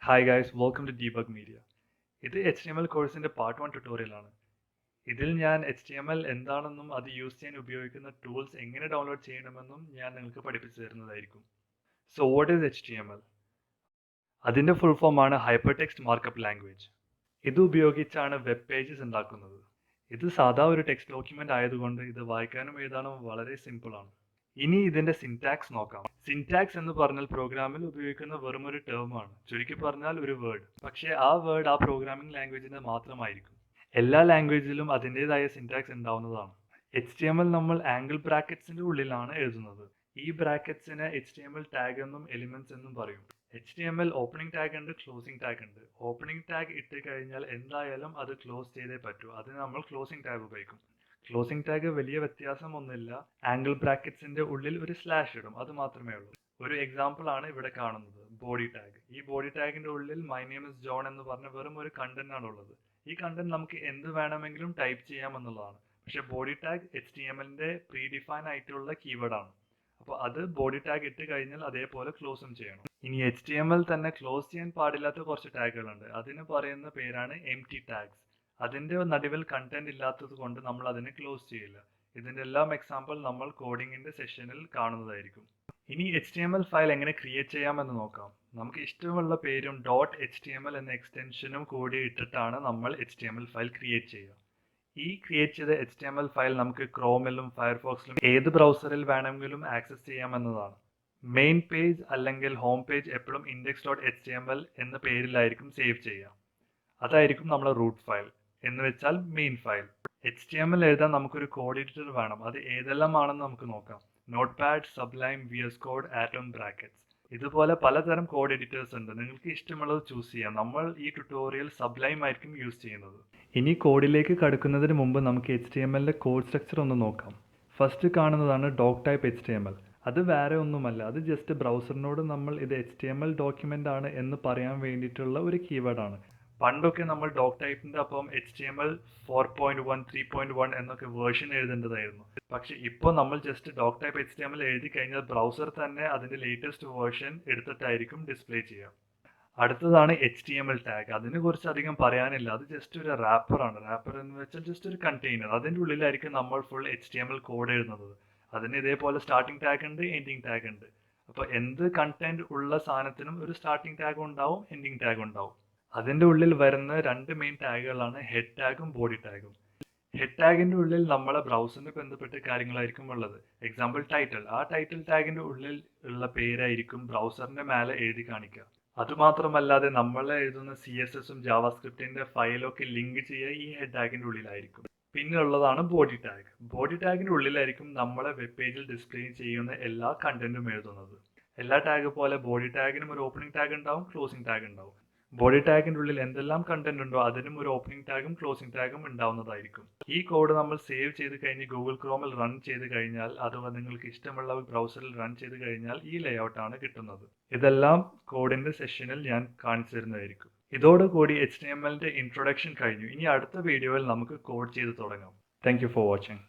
Hi guys, welcome to Debug Media. ഇത് HTML കോഴ്സിന്റെ part 1 ട്യൂട്ടോറിയലാണ്. ഇതിൽ ഞാൻ HTML എന്താണെന്നും അത് യൂസ് ചെയ്യാൻ ഉപയോഗിക്കുന്ന ടൂൾസ് എങ്ങനെ ഡൗൺലോഡ് ചെയ്യണമെന്നും ഞാൻ നിങ്ങൾക്ക് പഠിപ്പിച്ചു തരുന്നതായിരിക്കും. So what is HTML? അതിന്റെ ഫുൾ ഫോം ആണ് ഹൈപ്പർടെക്സ്റ്റ് മാർക്കപ്പ് ലാംഗ്വേജ്. ഇത് ഉപയോഗിച്ചാണ് വെബ് പേജസ് ഉണ്ടാക്കുന്നത്. ഇത് സാധാ ഒരു ടെക്സ്റ്റ് ഡോക്യുമെന്റ് ആയതുകൊണ്ട് ഇത് വായിക്കാനും എഴുതാനും വളരെ സിമ്പിൾ ആണ്. ഇനി ഇതിന്റെ സിൻടാക്സ് നോക്കാം. സിൻടാക്സ് എന്ന് പറഞ്ഞാൽ പ്രോഗ്രാമിൽ ഉപയോഗിക്കുന്ന വെറും ഒരു ടേം ആണ്. ചുരുക്കി പറഞ്ഞാൽ ഒരു വേർഡ്. പക്ഷേ ആ വേർഡ് ആ പ്രോഗ്രാമിംഗ് ലാംഗ്വേജിന്റെ മാത്രമായിരിക്കും. എല്ലാ ലാംഗ്വേജിലും അതിൻ്റെതായ സിൻടാക്സ് ഉണ്ടാവുന്നതാണ്. HTML നമ്മൾ ആംഗിൾ ബ്രാക്കറ്റ്സിന്റെ ഉള്ളിലാണ് എഴുതുന്നത്. ഈ ബ്രാക്കറ്റ്സിനെ HTML ടാഗ് എന്നും എലിമെന്റ്സ് എന്നും പറയും. HTML ഓപ്പണിംഗ് ടാഗ് ഉണ്ട്, ക്ലോസിംഗ് ടാഗ് ഉണ്ട്. ഓപ്പണിംഗ് ടാഗ് ഇട്ട് കഴിഞ്ഞാൽ എന്തായാലും അത് ക്ലോസ് ചെയ്തേ പറ്റൂ. അതിന് നമ്മൾ ക്ലോസിംഗ് ടാഗ് ഉപയോഗിക്കും. ക്ലോസിംഗ് ടാഗ് വലിയ വ്യത്യാസമൊന്നുമില്ല. ആംഗിൾ ബ്രാക്കറ്റ്സിന്റെ ഉള്ളിൽ ഒരു സ്ലാഷ് ഇടും, അത് മാത്രമേ ഉള്ളൂ. ഒരു എക്സാമ്പിൾ ആണ് ഇവിടെ കാണുന്നത്, ബോഡി ടാഗ്. ഈ ബോഡി ടാഗിന്റെ ഉള്ളിൽ മൈ നെയിം ഇസ് ജോൺ എന്ന് പറഞ്ഞ വെറും ഒരു കണ്ടന്റ് ആണ് ഉള്ളത്. ഈ കണ്ടന്റ് നമുക്ക് എന്ത് വേണമെങ്കിലും ടൈപ്പ് ചെയ്യാമെന്നുള്ളതാണ്. പക്ഷെ ബോഡി ടാഗ് HTMLന്റെ പ്രീ ഡിഫൈൻ ആയിട്ടുള്ള കീവേഡ് ആണ്. അപ്പോൾ അത് ബോഡി ടാഗ് ഇട്ട് കഴിഞ്ഞാൽ അതേപോലെ ക്ലോസും ചെയ്യണം. ഇനി HTML തന്നെ ക്ലോസ് ചെയ്യാൻ പാടില്ലാത്ത കുറച്ച് ടാഗുകളുണ്ട്. അതിന് പറയുന്ന പേരാണ് എംപ്റ്റി ടാഗ്സ്. അതിന്റെ നടുവിൽ കണ്ടന്റ് ഇല്ലാത്തത് കൊണ്ട് നമ്മൾ അതിനെ ക്ലോസ് ചെയ്യില്ല. ഇതിന്റെ എല്ലാം എക്സാമ്പിൾ നമ്മൾ കോഡിങ്ങിന്റെ സെഷനിൽ കാണുന്നതായിരിക്കും. ഇനി HTML ഫയൽ എങ്ങനെ ക്രിയേറ്റ് ചെയ്യാമെന്ന് നോക്കാം. നമുക്ക് ഇഷ്ടമുള്ള പേരും .html എന്ന എക്സ്റ്റൻഷനും കൂടി ഇട്ടിട്ടാണ് നമ്മൾ HTML ഫയൽ ക്രിയേറ്റ് ചെയ്യുക. ഈ ക്രിയേറ്റ് ചെയ്ത HTML ഫയൽ നമുക്ക് ക്രോമിലും ഫയർഫോക്സിലും ഏത് ബ്രൗസറിൽ വേണമെങ്കിലും ആക്സസ് ചെയ്യാമെന്നതാണ്. മെയിൻ പേജ് അല്ലെങ്കിൽ ഹോം പേജ് എപ്പോഴും index.html എന്ന പേരിലായിരിക്കും സേവ് ചെയ്യുക. അതായിരിക്കും നമ്മുടെ റൂട്ട് ഫയൽ, എന്ന് വെച്ചാൽ മെയിൻ ഫയൽ. HTML എഴുതാൻ നമുക്കൊരു കോഡ് എഡിറ്റർ വേണം. അത് ഏതെല്ലാം ആണെന്ന് നമുക്ക് നോക്കാം. Notepad, sublime, VS code, atom, brackets. ഇതുപോലെ പലതരം കോഡ് എഡിറ്റേഴ്സ് ഉണ്ട്. നിങ്ങൾക്ക് ഇഷ്ടമുള്ളത് ചൂസ് ചെയ്യാം. നമ്മൾ ഈ ട്യൂട്ടോറിയൽ സബ്ലൈം ആയിരിക്കും യൂസ് ചെയ്യുന്നത്. ഇനി കോഡിലേക്ക് കടക്കുന്നതിന് മുമ്പ് നമുക്ക് HTMLന്റെ കോഡ് സ്ട്രക്ചർ ഒന്ന് നോക്കാം. ഫസ്റ്റ് കാണുന്നതാണ് ഡോക് ടൈപ്പ് HTML. അത് വേറെ ഒന്നുമല്ല, അത് ജസ്റ്റ് ബ്രൗസറിനോട് നമ്മൾ ഇത് HTML ഡോക്യുമെന്റ് ആണ് എന്ന് പറയാൻ വേണ്ടിയിട്ടുള്ള ഒരു കീവേഡ് ആണ്. പണ്ടൊക്കെ നമ്മൾ ഡോക് ടൈപ്പിന്റെ ഒപ്പം HTML 4.1, 3.1 എന്നൊക്കെ വേർഷൻ എഴുതേണ്ടതായിരുന്നു. പക്ഷെ ഇപ്പോൾ നമ്മൾ ജസ്റ്റ് ഡോക് ടൈപ്പ് HTML എഴുതി കഴിഞ്ഞാൽ ബ്രൗസർ തന്നെ അതിന്റെ ലേറ്റസ്റ്റ് വേർഷൻ എടുത്തിട്ടായിരിക്കും ഡിസ്പ്ലേ ചെയ്യുക. അടുത്തതാണ് HTML ടാഗ്. അതിനെ കുറിച്ച് അധികം പറയാനില്ല. അത് ജസ്റ്റ് ഒരു റാപ്പർ ആണ്. റാപ്പർ എന്ന് വെച്ചാൽ ജസ്റ്റ് ഒരു കണ്ടെയ്നർ. അതിന്റെ ഉള്ളിലായിരിക്കും നമ്മൾ ഫുൾ HTML കോഡ് എഴുതുന്നത്. അതിന് ഇതേപോലെ സ്റ്റാർട്ടിംഗ് ടാഗ് ഉണ്ട്, എൻഡിങ് ടാഗ് ഉണ്ട്. അപ്പോൾ എന്ത് കണ്ടന്റ് ഉള്ള സാധനത്തിനും ഒരു സ്റ്റാർട്ടിംഗ് ടാഗ് ഉണ്ടാവും, എൻഡിങ് ടാഗ് ഉണ്ടാവും. അതിന്റെ ഉള്ളിൽ വരുന്ന രണ്ട് മെയിൻ ടാഗുകളാണ് ഹെഡ് ടാഗും ബോഡി ടാഗും. ഹെഡ് ടാഗിന്റെ ഉള്ളിൽ നമ്മളെ ബ്രൗസറിന് ബന്ധപ്പെട്ട കാര്യങ്ങളായിരിക്കും ഉള്ളത്. Example title. ആ ടൈറ്റിൽ ടാഗിന്റെ ഉള്ളിൽ ഉള്ള പേരായിരിക്കും ബ്രൗസറിന്റെ മേലെ എഴുതി കാണിക്കുക. അതുമാത്രമല്ലാതെ നമ്മൾ എഴുതുന്ന CSSഉം ജാവാസ്ക്രിപ്റ്റിന്റെ ഫയലൊക്കെ ലിങ്ക് ചെയ്യുക ഈ ഹെഡ് ടാഗിന്റെ ഉള്ളിലായിരിക്കും. പിന്നെ ഉള്ളതാണ് ബോഡി ടാഗ്. ബോഡി ടാഗിന്റെ ഉള്ളിലായിരിക്കും നമ്മളെ വെബ് പേജിൽ ഡിസ്പ്ലേ ചെയ്യുന്ന എല്ലാ കണ്ടന്റും എഴുതുന്നത്. എല്ലാ ടാഗ് പോലെ ബോഡി ടാഗിനും ഒരു ഓപ്പണിംഗ് ടാഗ് ഉണ്ടാവും, ക്ലോസിംഗ് ടാഗ് ഉണ്ടാവും. ബോഡി ടാഗിന്റെ ഉള്ളിൽ എന്തെല്ലാം കണ്ടന്റ് ഉണ്ടോ അതിനും ഒരു ഓപ്പണിംഗ് ടാഗും ക്ലോസിംഗ് ടാഗും ഉണ്ടാവുന്നതായിരിക്കും. ഈ കോഡ് നമ്മൾ സേവ് ചെയ്ത് കഴിഞ്ഞ് ഗൂഗിൾ ക്രോമിൽ റൺ ചെയ്ത് കഴിഞ്ഞാൽ അഥവാ നിങ്ങൾക്ക് ഇഷ്ടമുള്ള ബ്രൗസറിൽ റൺ ചെയ്ത് കഴിഞ്ഞാൽ ഈ ലേഔട്ട് ആണ് കിട്ടുന്നത്. ഇതെല്ലാം കോഡിന്റെ സെഷനിൽ ഞാൻ കാണിച്ചു തരുന്നതായിരിക്കും. ഇതോടുകൂടി HTMLന്റെ ഇൻട്രൊഡക്ഷൻ കഴിഞ്ഞു. ഇനി അടുത്ത വീഡിയോയിൽ നമുക്ക് കോഡ് ചെയ്ത് തുടങ്ങാം. Thank you for watching.